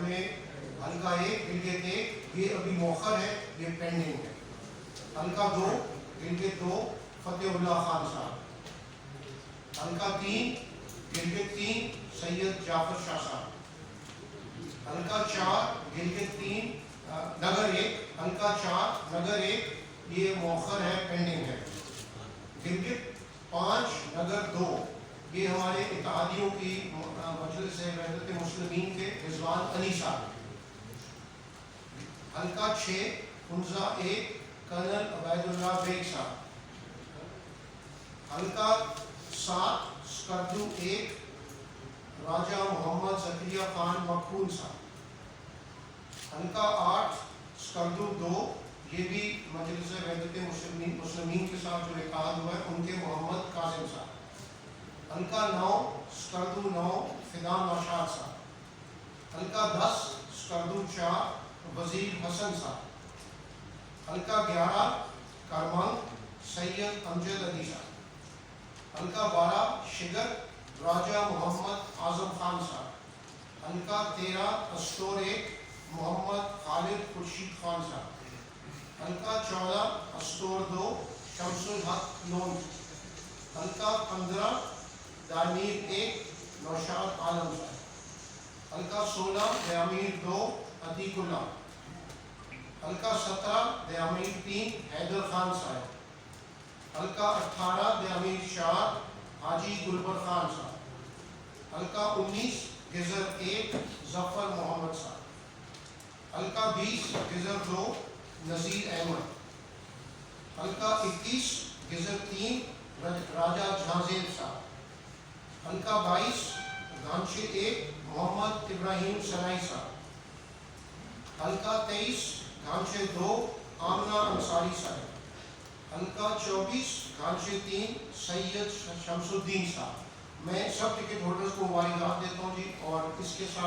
میں حلقہ 1 گلگت 1 یہ ابھی مؤخر ہے، یہ پینڈنگ ہے۔ حلقہ 2 گلگت 2 فتح اللہ خان صاحب۔ حلقہ 3 گلگت 3 سید جعفر شاہ صاحب۔ حلقہ 4 گلگت 3 نگر 1 حلقہ 4 نگر 1 یہ مؤخر ہے، پینڈنگ ہے۔ گلگت 5 نگر 2 یہ ہمارے اتحادیوں کی مجلس وحدت مسلمین کے رضوان علی صاحب۔ حلقہ 6 حنزہ 1 کرنل عبید اللہ بیگ صاحب۔ حلقہ 7 سکردو 1 راجہ محمد زکریا خان مقبول صاحب۔ حلقہ 8 سکردو 2 یہ بھی مجلس وحدت مسلمین کے ساتھ جو اتحاد ہوا ہے ان کے محمد کاظم صاحب۔ حلقہ 9 سکردو 9 فدا نوشاد صاحب۔ حلقہ 10 سکردو 4 وزیر حسن صاحب۔ حلقہ 11 کرمنگ سید امجد علی صاحب۔ حلقہ 12 شگر راجہ محمد اعظم خان صاحب۔ حلقہ 13 استور 1 محمد خالد خورشید خان صاحب۔ حلقہ 14 استور 2 شمس الحق لون۔ حلقہ 15 دامیر 1 نوشاد عالم صاحب۔ حلقہ 16 دامیر 2 عتیق اللہ۔ حلقہ 17 دامیر 3 حیدر خان صاحب۔ حلقہ 18 دامیر 4 حاجی گلبر خان صاحب۔ حلقہ 19 گزر 1 ظفر محمد صاحب۔ حلقہ 20 گزر 2 نذیر احمد۔ حلقہ 21 گزر 3 راجہ جہانزیب صاحب۔ حلقہ 22 گانچے 1 محمد ابراہیم سنائی صاحب۔ حلقہ 23 گانچے 2 آمنہ انصاری صاحب۔ حلقہ 24 گانچے 3 سید شمس الدین صاحب۔ میں سب ٹکٹ ہولڈرز کو مبارکباد دیتا ہوں جی، اور اس کے ساتھ